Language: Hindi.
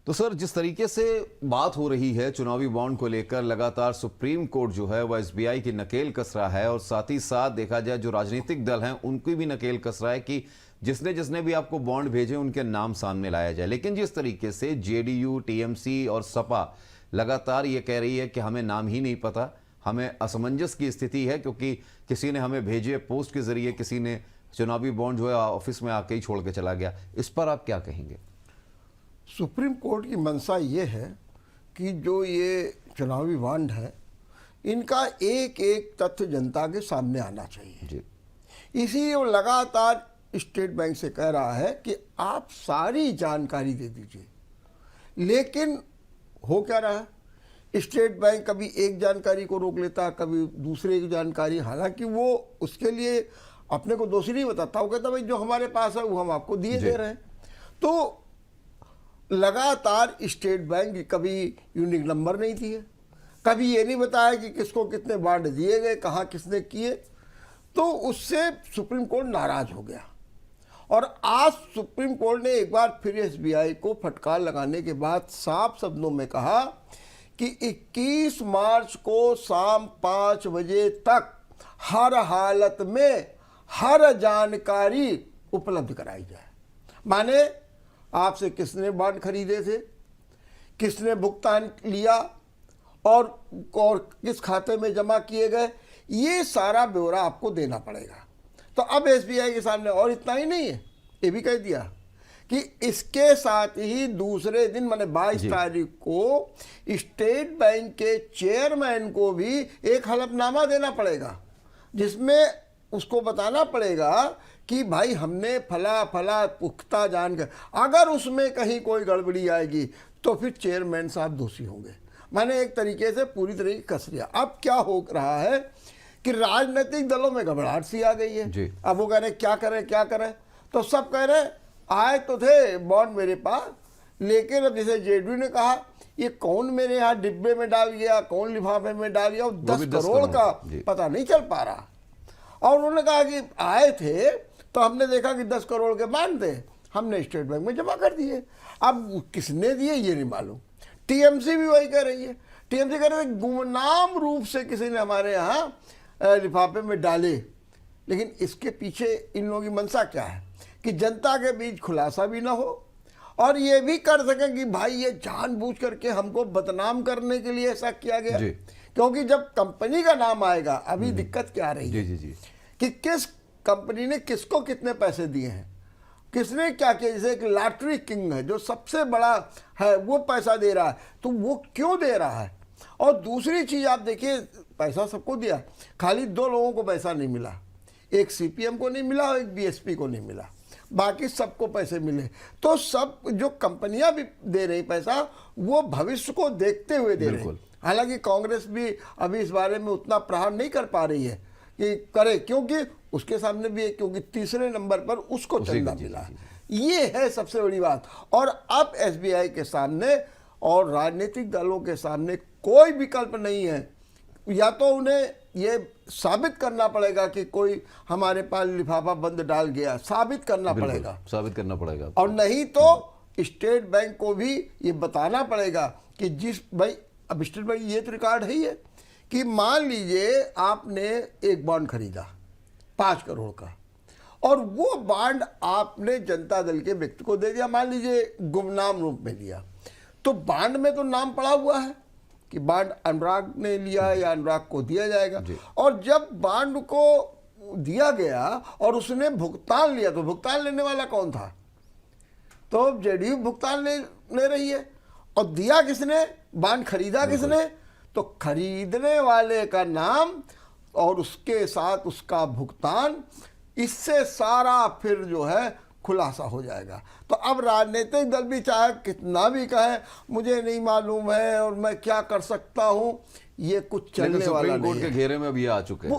तो सर, जिस तरीके से बात हो रही है चुनावी बॉन्ड को लेकर, लगातार सुप्रीम कोर्ट जो है वह एसबीआई की नकेल कस रहा है और साथ ही साथ देखा जाए जो राजनीतिक दल हैं उनकी भी नकेल कस रहा है कि जिसने जिसने भी आपको बॉन्ड भेजे उनके नाम सामने लाया जाए। लेकिन जिस तरीके से जेडीयू, टीएमसी और सपा लगातार ये कह रही है कि हमें नाम ही नहीं पता, हमें असमंजस की स्थिति है क्योंकि किसी ने हमें भेजे पोस्ट के जरिए, किसी ने चुनावी बॉन्ड जो है ऑफिस में आके ही छोड़ के चला गया, इस पर आप क्या कहेंगे? सुप्रीम कोर्ट की मंशा ये है कि जो ये चुनावी बॉन्ड है इनका एक एक तथ्य जनता के सामने आना चाहिए जी। इसीलिए वो लगातार स्टेट बैंक से कह रहा है कि आप सारी जानकारी दे दीजिए। लेकिन हो क्या रहा है, स्टेट बैंक कभी एक जानकारी को रोक लेता, कभी दूसरे की जानकारी, हालांकि वो उसके लिए अपने को दोषी नहीं बताता, वो कहता भाई जो हमारे पास है वो हम आपको दिए दे रहे हैं। तो लगातार स्टेट बैंक कभी यूनिक नंबर नहीं दिए, कभी ये नहीं बताया कि किसको कितने बॉन्ड दिए गए, कहाँ किसने किए। तो उससे सुप्रीम कोर्ट नाराज हो गया और आज सुप्रीम कोर्ट ने एक बार फिर एसबीआई को फटकार लगाने के बाद साफ शब्दों में कहा कि 21 मार्च को शाम 5 बजे तक हर हालत में हर जानकारी उपलब्ध कराई जाए। माने आपसे किसने बॉन्ड खरीदे थे, किसने भुगतान लिया और किस खाते में जमा किए गए, ये सारा ब्यौरा आपको देना पड़ेगा। तो अब एसबीआई के सामने और इतना ही नहीं है, ये भी कह दिया कि इसके साथ ही दूसरे दिन माने 22 तारीख को स्टेट बैंक के चेयरमैन को भी एक हलफनामा देना पड़ेगा जिसमें उसको बताना पड़ेगा कि भाई हमने फला फला पुख्ता जानकर, अगर उसमें कहीं कोई गड़बड़ी आएगी तो फिर चेयरमैन साहब दोषी होंगे। मैंने एक तरीके से पूरी तरह कस लिया। अब क्या हो रहा है कि राजनीतिक दलों में घबराहट सी आ गई है। अब वो कह रहे क्या करें, तो सब कह रहे आए तो थे बॉन्ड मेरे पास, लेकिन अब जैसे जेडीयू ने कहा ये कौन मेरे यहाँ डिब्बे में डाल गया, कौन लिफाफे में डाल गया, 10 करोड़ का पता नहीं चल पा रहा। और उन्होंने कहा कि आए थे तो हमने देखा कि 10 करोड़ के बॉन्ड थे, हमने स्टेट बैंक में जमा कर दिए। अब किसने दिए ये नहीं मालूम। टीएमसी भी वही कह रही है, टीएमसी कह रही है गुमनाम रूप से किसी ने हमारे यहाँ लिफाफे में डाले। लेकिन इसके पीछे इन लोगों की मंशा क्या है कि जनता के बीच खुलासा भी ना हो और ये भी कर सकें कि भाई ये जानबूझ करके हमको बदनाम करने के लिए ऐसा किया गया। क्योंकि जब कंपनी का नाम आएगा, अभी दिक्कत क्या आ रही है कि किस कंपनी ने किसको कितने पैसे दिए हैं, किसने क्या किया। जैसे एक लॉटरी किंग है जो सबसे बड़ा है, वो पैसा दे रहा है, तो वो क्यों दे रहा है। और दूसरी चीज आप देखिए, पैसा सबको दिया, खाली 2 लोगों को पैसा नहीं मिला, एक सीपीएम को नहीं मिला और एक बीएसपी को नहीं मिला, बाकी सबको पैसे मिले। तो सब जो कंपनियां भी दे रही पैसा, वो भविष्य को देखते हुए दे रही। हालांकि कांग्रेस भी अभी इस बारे में उतना प्रहार नहीं कर पा रही है कि करे, क्योंकि उसके सामने भी है, क्योंकि तीसरे नंबर पर उसको चंदा मिला। ये है सबसे बड़ी बात। और अब एसबीआई के सामने और राजनीतिक दलों के सामने कोई विकल्प नहीं है, या तो उन्हें ये साबित करना पड़ेगा कि कोई हमारे पास लिफाफा बंद डाल गया, साबित करना पड़ेगा, और नहीं तो स्टेट बैंक को भी ये बताना पड़ेगा कि जिस भाई, अब स्टेट बैंक ये तो रिकॉर्ड है ही है कि मान लीजिए आपने एक बॉन्ड खरीदा 5 करोड़ का और वो बॉन्ड आपने जनता दल के व्यक्ति को दे दिया, मान लीजिए गुमनाम रूप में दिया, तो बॉन्ड में तो नाम पड़ा हुआ है कि बॉन्ड अनुराग ने लिया या अनुराग को दिया जाएगा। और जब बॉन्ड को दिया गया और उसने भुगतान लिया, तो भुगतान लेने वाला कौन था, तो जेडीयू भुगतान ले रही है। और दिया किसने, बॉन्ड खरीदा किसने, तो खरीदने वाले का नाम और उसके साथ उसका भुगतान, इससे सारा फिर जो है खुलासा हो जाएगा। तो अब राजनीतिक दल भी चाहे कितना भी कहे मुझे नहीं मालूम है और मैं क्या कर सकता हूं, ये कुछ चलने वाला नहीं है। सुप्रीम कोर्ट के घेरे में भी आ चुके हैं।